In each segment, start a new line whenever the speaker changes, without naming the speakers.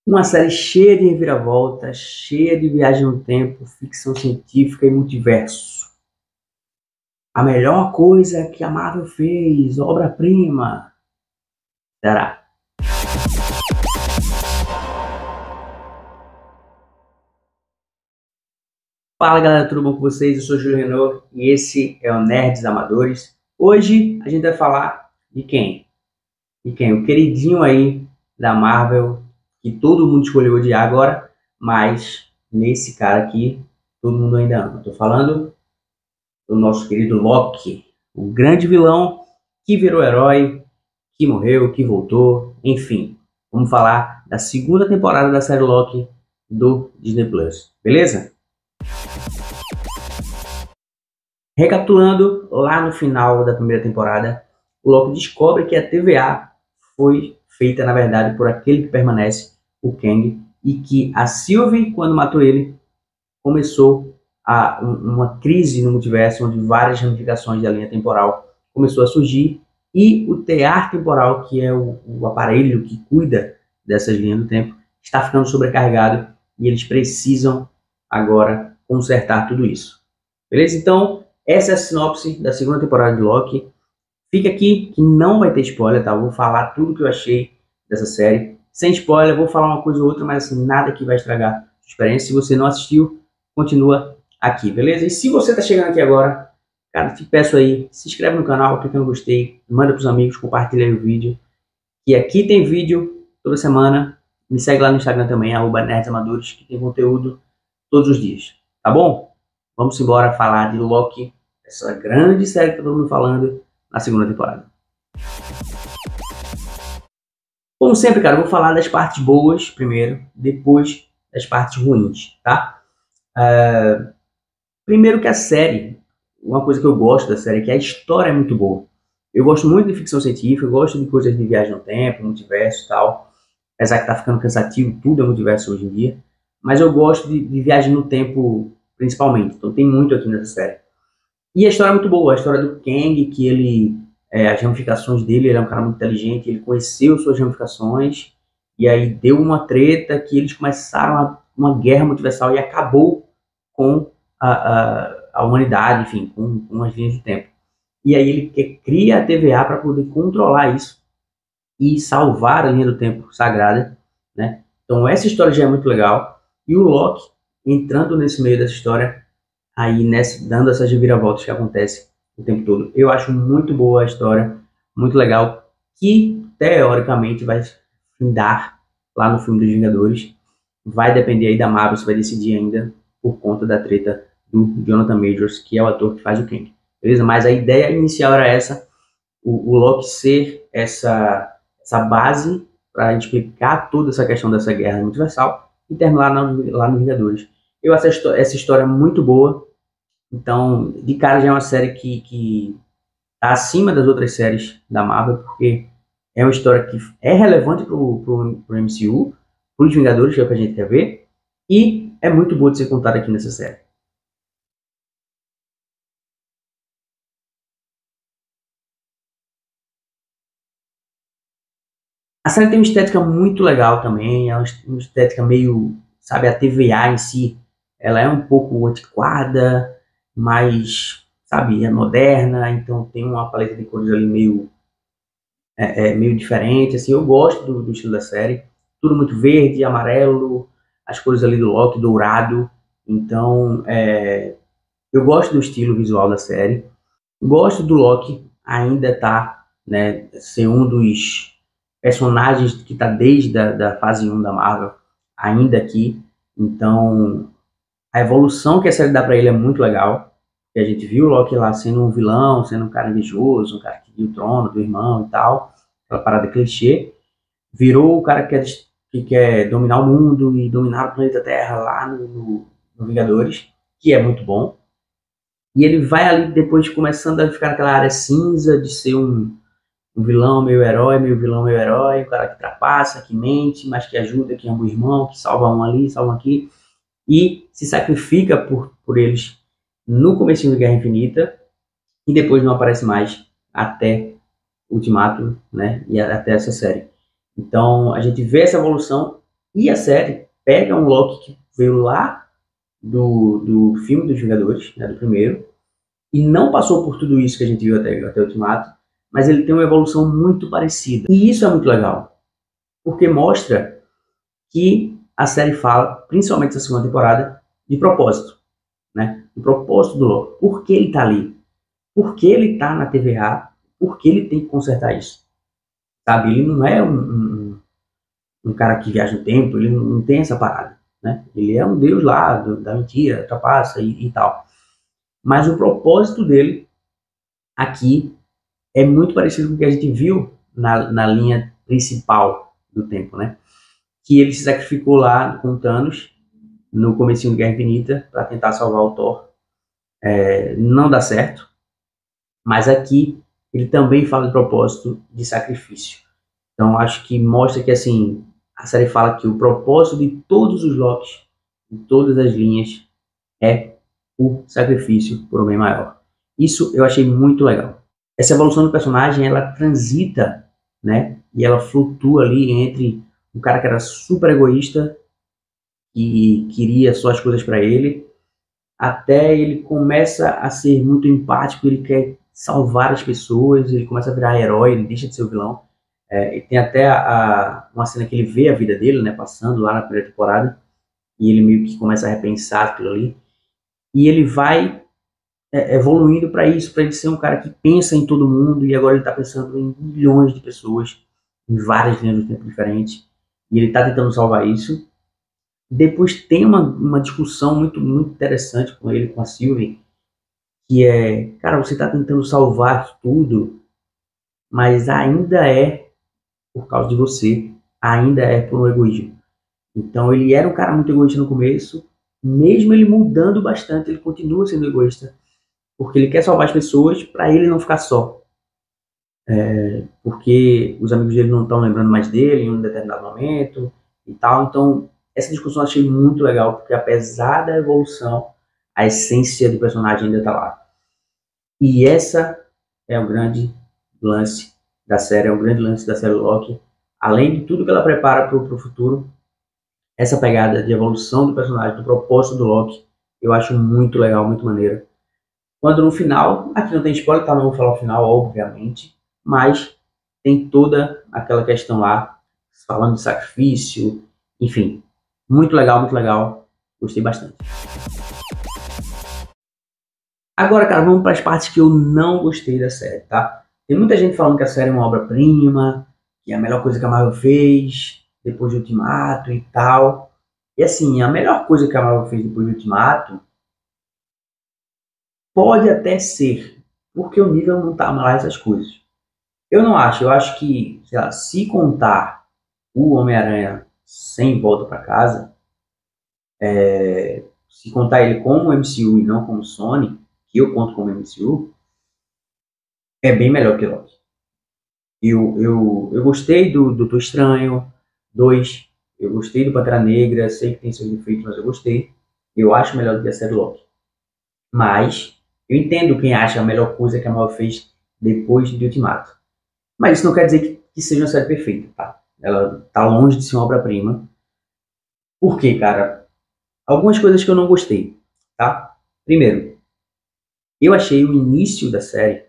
Uma série cheia de reviravoltas, cheia de viagem no tempo, ficção científica e multiverso. A melhor coisa que a Marvel fez, obra-prima. Será? Fala galera, tudo bom com vocês? Eu sou o Júlio Renault e esse é o Nerds Amadores. Hoje a gente vai falar de quem? De quem? O queridinho aí da Marvel, que todo mundo escolheu odiar agora, mas nesse cara aqui todo mundo ainda ama. Tô falando do nosso querido Loki, o grande vilão que virou herói, que morreu, que voltou, enfim. Vamos falar da segunda temporada da série Loki do Disney Plus, beleza? Recapitulando, lá no final da primeira temporada, o Loki descobre que a TVA foi feita, na verdade, por aquele que permanece, o Kang, e que a Sylvie, quando matou ele, começou uma crise no multiverso, onde várias ramificações da linha temporal começou a surgir, e o tear temporal, que é o aparelho que cuida dessas linhas do tempo, está ficando sobrecarregado, e eles precisam agora consertar tudo isso. Beleza? Então, essa é a sinopse da segunda temporada de Loki. Fica aqui que não vai ter spoiler, tá? Eu vou falar tudo que eu achei dessa série. Sem spoiler, vou falar uma coisa ou outra, mas assim, nada que vai estragar a experiência. Se você não assistiu, continua aqui, beleza? E se você está chegando aqui agora, cara, te peço aí, se inscreve no canal, clica no gostei, manda para os amigos, compartilha aí o vídeo. E aqui tem vídeo toda semana. Me segue lá no Instagram também, @nerdsamadores, que tem conteúdo todos os dias, tá bom? Vamos embora falar de Loki, essa grande série que tá todo mundo falando na segunda temporada. Como sempre, cara, eu vou falar das partes boas primeiro, depois das partes ruins, tá? Primeiro que a série, uma coisa que eu gosto da série é que a história é muito boa. Eu gosto muito de ficção científica, eu gosto de coisas de viagem no tempo, multiverso e tal. Apesar que tá ficando cansativo, tudo é multiverso hoje em dia. Mas eu gosto de viagem no tempo, principalmente. Então tem muito aqui nessa série. E a história é muito boa, a história do Kang, que ele, as ramificações dele, ele é um cara muito inteligente, ele conheceu suas ramificações, e aí deu uma treta que eles começaram uma guerra multiversal e acabou com a humanidade, enfim, com as linhas do tempo. E aí ele cria a TVA para poder controlar isso e salvar a linha do tempo sagrada, né? Então essa história já é muito legal, e o Loki entrando nesse meio dessa história, aí dando essas reviravoltas que acontecem o tempo todo. Eu acho muito boa a história, muito legal, que teoricamente vai findar lá no filme dos Vingadores. Vai depender aí da Marvel, se vai decidir ainda por conta da treta do Jonathan Majors, que é o ator que faz o Kang. Beleza? Mas a ideia inicial era essa, o Loki ser essa base para explicar toda essa questão dessa guerra multiversal e terminar lá no Vingadores. Eu acho essa história muito boa. Então, de cara já é uma série que tá acima das outras séries da Marvel, porque é uma história que é relevante pro MCU, pros Vingadores, que é o que a gente quer ver, e é muito boa de ser contada aqui nessa série. A série tem uma estética muito legal também, é uma estética meio, sabe, a TVA em si, ela é um pouco antiquada, mas, sabe, é moderna, então tem uma paleta de cores ali meio diferente, assim, eu gosto do estilo da série, tudo muito verde, amarelo, as cores ali do Loki, dourado, então eu gosto do estilo visual da série, gosto do Loki, ainda tá, né, ser um dos personagens que tá desde da fase 1 da Marvel, ainda aqui, então a evolução que a série dá para ele é muito legal, que a gente viu o Loki lá sendo um vilão, sendo um cara invejoso, um cara que viu o trono do irmão e tal, aquela parada clichê, virou o cara que quer dominar o mundo e dominar o planeta Terra lá no Vingadores, que é muito bom. E ele vai ali depois começando a ficar naquela área cinza de ser um vilão meio herói, meio vilão meio herói, um cara que trapaça, que mente, mas que ajuda, que ama o irmão, que salva um ali, salva um aqui, e se sacrifica por eles no comecinho de Guerra Infinita, e depois não aparece mais até Ultimato, né, e até essa série. Então a gente vê essa evolução E a série pega um Loki que veio lá do filme dos Vingadores, né, do primeiro, e não passou por tudo isso que a gente viu até o Ultimato, mas ele tem uma evolução muito parecida. E isso é muito legal, porque mostra que a série fala, principalmente essa segunda temporada, de propósito, né? O propósito do Loki. Por que ele tá ali? Por que ele tá na TVA? Por que ele tem que consertar isso? Sabe? Ele não é um cara que viaja no tempo, ele não tem essa parada, né? Ele é um deus lá, da mentira, trapaça e tal. Mas o propósito dele aqui é muito parecido com o que a gente viu na linha principal do tempo, né? Que ele se sacrificou lá com Thanos no comecinho de Guerra Infinita para tentar salvar o Thor. Não dá certo, mas aqui ele também fala de propósito de sacrifício. Então acho que mostra que assim a série fala que o propósito de todos os Lokis, de todas as linhas, é o sacrifício por um bem maior. Isso eu achei muito legal. Essa evolução do personagem, ela transita, né? E ela flutua ali entre um cara que era super egoísta e queria só as coisas para ele, até ele começa a ser muito empático, ele quer salvar as pessoas, ele começa a virar herói, ele deixa de ser o vilão. E tem até uma cena que ele vê a vida dele, né, passando lá na primeira temporada, e ele meio que começa a repensar aquilo ali, e ele vai evoluindo para isso, para ele ser um cara que pensa em todo mundo, e agora ele está pensando em milhões de pessoas, em várias linhas do tempo diferentes, e ele está tentando salvar isso. Depois tem uma discussão muito interessante com ele, com a Sylvie, que é, cara, você está tentando salvar tudo, mas ainda é por causa de você, ainda é por um egoísmo. Então ele era um cara muito egoísta no começo, mesmo ele mudando bastante, ele continua sendo egoísta, porque ele quer salvar as pessoas para ele não ficar só. Porque os amigos dele não estão lembrando mais dele em um determinado momento e tal. Então essa discussão eu achei muito legal, porque apesar da evolução, a essência do personagem ainda está lá. E essa é o grande lance da série, é o grande lance da série Loki. Além de tudo que ela prepara para o futuro, essa pegada de evolução do personagem, do propósito do Loki, eu acho muito legal, muito maneiro. Quando no final, aqui não tem spoiler, tá? Não vou falar o final, obviamente, mas tem toda aquela questão lá, falando de sacrifício, enfim, muito legal, gostei bastante. Agora, cara, vamos para as partes que eu não gostei da série, tá? Tem muita gente falando que a série é uma obra-prima, que é a melhor coisa que a Marvel fez, depois de Ultimato e tal. E assim, a melhor coisa que a Marvel fez depois de Ultimato pode até ser, porque o nível não tá lá essas coisas. Eu não acho, eu acho que, sei lá, se contar o Homem-Aranha sem Volta para Casa, se contar ele como MCU e não como Sony, que eu conto como MCU, é bem melhor que Loki. Eu gostei do Doutor Estranho 2, eu gostei do Pantera Negra, sei que tem seus defeitos, mas eu gostei. Eu acho melhor do que a série Loki. Mas eu entendo quem acha a melhor coisa que a Marvel fez depois de Ultimato. Mas isso não quer dizer que seja uma série perfeita, tá? Ela tá longe de ser uma obra-prima. Por quê, cara? Algumas coisas que eu não gostei, tá? Primeiro, eu achei o início da série,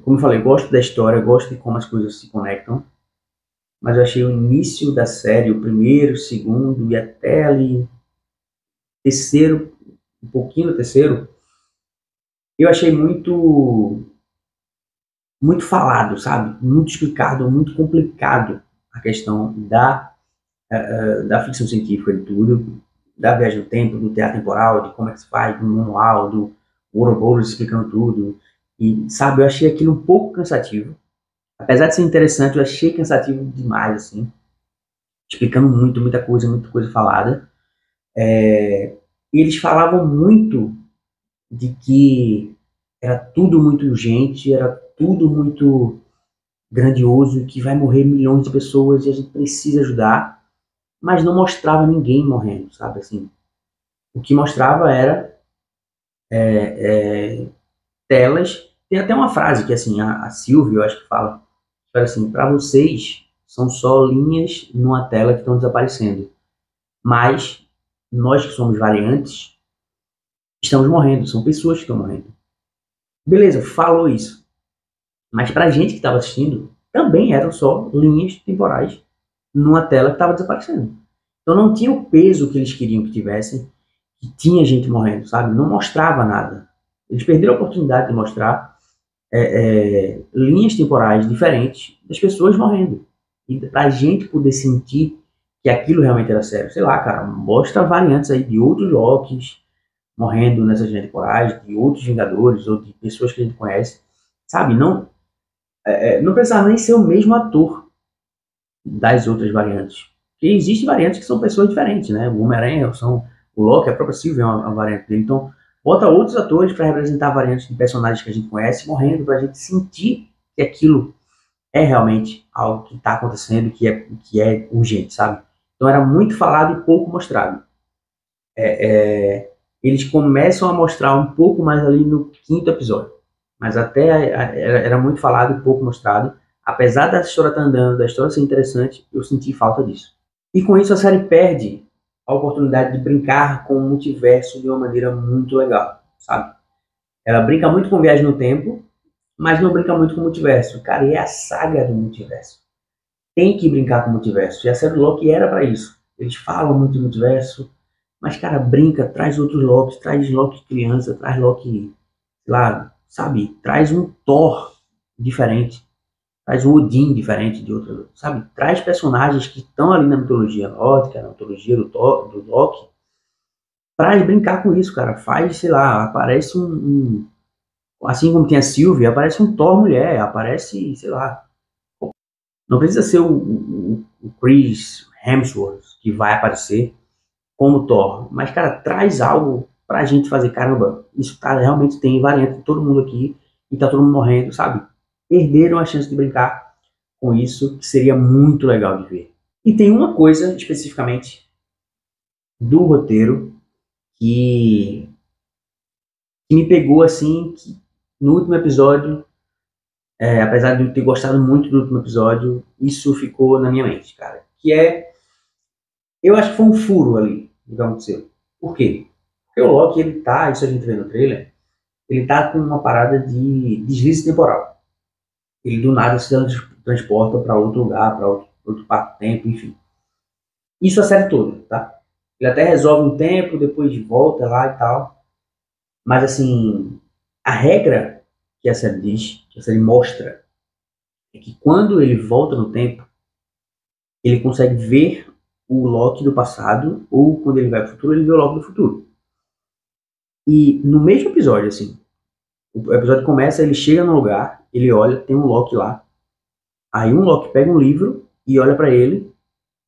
como eu falei, gosto da história, gosto de como as coisas se conectam, mas eu achei o início da série, o primeiro, o segundo e até ali terceiro, um pouquinho do terceiro, eu achei muito falado, sabe? Muito explicado, muito complicado a questão da ficção científica de tudo, da viagem no tempo, do teatro temporal, de como é que se faz, do manual, do Ouroboros explicando tudo. E, sabe, eu achei aquilo um pouco cansativo. Apesar de ser interessante, eu achei cansativo demais, assim. Explicando muita coisa falada. E eles falavam muito de que era tudo muito urgente, era tudo muito grandioso, que vai morrer milhões de pessoas e a gente precisa ajudar, mas não mostrava ninguém morrendo, sabe, assim. O que mostrava era telas. Tem até uma frase que, assim, a Sylvie, eu acho que fala assim, para vocês, são só linhas numa tela que estão desaparecendo. Mas nós que somos variantes, estamos morrendo, são pessoas que estão morrendo. Beleza, falou isso. Mas pra gente que estava assistindo, também eram só linhas temporais numa tela que estava desaparecendo. Então não tinha o peso que eles queriam que tivesse, que tinha gente morrendo, sabe? Não mostrava nada. Eles perderam a oportunidade de mostrar linhas temporais diferentes das pessoas morrendo. E pra gente poder sentir que aquilo realmente era sério. Sei lá, cara, mostra variantes aí de outros Lokis morrendo nessas linhas temporais, de outros Vingadores, ou de pessoas que a gente conhece. Sabe, não precisava nem ser o mesmo ator das outras variantes. Porque existem variantes que são pessoas diferentes, né? O Homem-Aranha, o Loki, a própria Sylvie é uma variante dele. Então, bota outros atores para representar variantes de personagens que a gente conhece morrendo, para a gente sentir que aquilo é realmente algo que está acontecendo, que é urgente, sabe? Então era muito falado e pouco mostrado. Eles começam a mostrar um pouco mais ali no quinto episódio, mas até era muito falado e pouco mostrado. Apesar da história estar andando, da história ser interessante, eu senti falta disso. E com isso a série perde a oportunidade de brincar com o multiverso de uma maneira muito legal, sabe? Ela brinca muito com viagem no tempo, mas não brinca muito com o multiverso. Cara, e é a saga do multiverso. Tem que brincar com o multiverso. E a série do Loki era para isso. Eles falam muito do multiverso, mas, cara, brinca, traz outros Lokis, traz Loki criança, traz Loki, sei lá, sabe? Traz um Thor diferente, traz um Odin diferente de outro, sabe? Traz personagens que estão ali na mitologia nórdica, na mitologia do Loki, pra brincar com isso, cara. Faz, sei lá, aparece assim como tem a Sylvie, aparece um Thor mulher, aparece, sei lá. Não precisa ser o Chris Hemsworth que vai aparecer como Thor, mas, cara, traz algo pra gente fazer, caramba, isso tá, realmente tem variante de todo mundo aqui e tá todo mundo morrendo, sabe? Perderam a chance de brincar com isso, que seria muito legal de ver. E tem uma coisa, especificamente, do roteiro que, que me pegou, assim, que no último episódio, apesar de eu ter gostado muito do último episódio, isso ficou na minha mente, cara. Que eu acho que foi um furo ali, que aconteceu. Por quê? Porque o Loki, ele tá, isso a gente vê no trailer, ele tá com uma parada de deslize temporal. Ele do nada se transporta para outro lugar, para outro tempo, enfim. Isso a série toda, tá? Ele até resolve um tempo, depois volta lá e tal. Mas assim, a regra que a série diz, que a série mostra, é que quando ele volta no tempo, ele consegue ver o Loki do passado, ou quando ele vai pro futuro, ele vê o Loki do futuro. E no mesmo episódio, assim, o episódio começa, ele chega no lugar, ele olha, tem um Loki lá. Aí um Loki pega um livro e olha pra ele,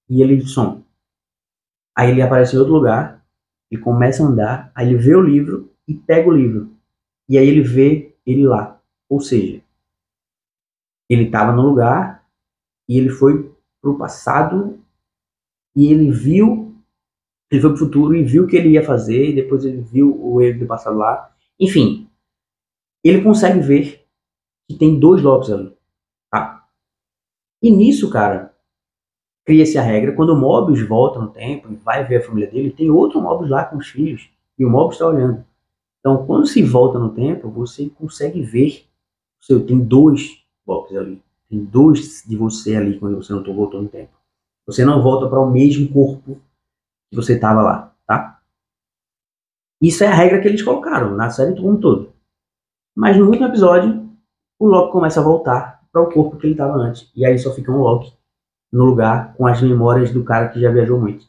e ele some. Aí ele aparece em outro lugar, ele começa a andar, aí ele vê o livro e pega o livro. E aí ele vê ele lá. Ou seja, ele estava no lugar e ele foi pro passado e ele foi pro futuro e viu o que ele ia fazer, e depois ele viu o ele do passado lá. Enfim, ele consegue ver que tem dois Locks ali, tá? E nisso, cara, cria-se a regra, quando o Mobius volta no tempo e vai ver a família dele, tem outro Mobius lá com os filhos, e o Mobius está olhando. Então, quando se volta no tempo, você consegue ver, tem dois Locks ali, tem dois de você ali quando você não voltou no tempo. Você não volta para o mesmo corpo que você estava lá, tá? Isso é a regra que eles colocaram na série como todo. Mas no último episódio, o Loki começa a voltar para o corpo que ele estava antes. E aí só fica um Loki no lugar com as memórias do cara que já viajou muito.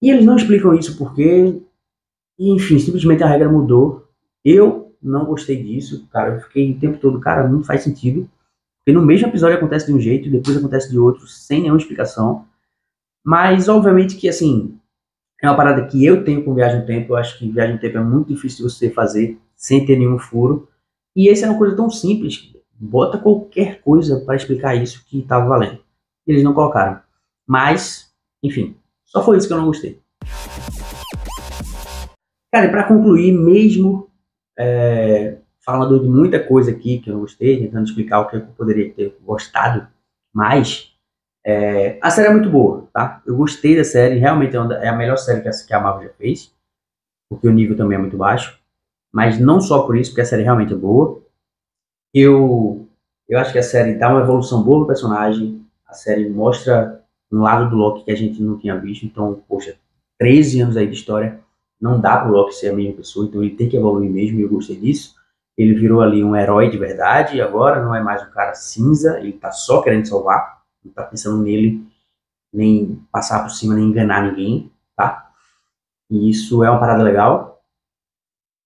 E eles não explicam isso porque, enfim, simplesmente a regra mudou. Eu não gostei disso, cara. Eu fiquei o tempo todo, cara, não faz sentido. Porque no mesmo episódio acontece de um jeito e depois acontece de outro, sem nenhuma explicação. Mas, obviamente que, assim, é uma parada que eu tenho com viagem no tempo. Eu acho que viagem no tempo é muito difícil de você fazer sem ter nenhum furo. E essa é uma coisa tão simples. Bota qualquer coisa para explicar isso que estava valendo. Eles não colocaram. Mas, enfim, só foi isso que eu não gostei. Cara, e para concluir, mesmo falando de muita coisa aqui que eu não gostei, tentando explicar o que eu poderia ter gostado mais, A série é muito boa, tá? Eu gostei da série, realmente é a melhor série que a Marvel já fez, porque o nível também é muito baixo, mas não só por isso, porque a série realmente é boa. Eu acho que a série dá uma evolução boa no personagem, a série mostra um lado do Loki que a gente não tinha visto, então, poxa, 13 anos aí de história, não dá pro Loki ser a mesma pessoa, então ele tem que evoluir mesmo, e eu gostei disso. Ele virou ali um herói de verdade, agora não é mais um cara cinza, ele tá só querendo salvar, não tá pensando nele, nem passar por cima, nem enganar ninguém, tá? E isso é uma parada legal,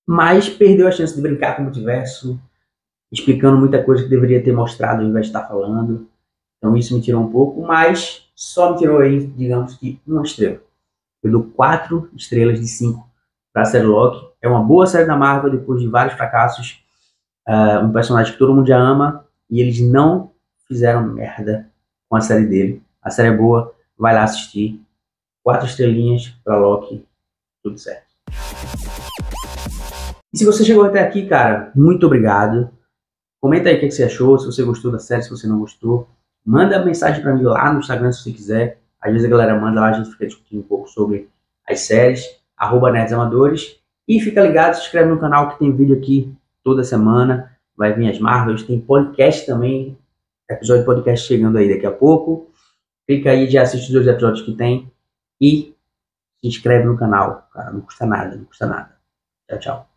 mas perdeu a chance de brincar com o multiverso, explicando muita coisa que deveria ter mostrado ao invés de estar falando. Então isso me tirou um pouco, mas só me tirou aí, digamos que uma estrela. Eu dou 4 estrelas de 5 para a série Loki. É uma boa série da Marvel depois de vários fracassos. Um personagem que todo mundo já ama e eles não fizeram merda com a série dele. A série é boa, vai lá assistir. 4 estrelinhas para Loki, tudo certo. E se você chegou até aqui, cara, muito obrigado. Comenta aí o que você achou, se você gostou da série, se você não gostou. Manda mensagem para mim lá no Instagram se você quiser. Às vezes a galera manda lá, a gente fica discutindo um pouco sobre as séries. @NerdsAmadores. E fica ligado, se inscreve no canal que tem vídeo aqui toda semana. Vai vir as Marvels, tem podcast também. Episódio de podcast chegando aí daqui a pouco. Clica aí, já assiste os 2 episódios que tem. E se inscreve no canal, cara. Não custa nada, não custa nada. Tchau, tchau.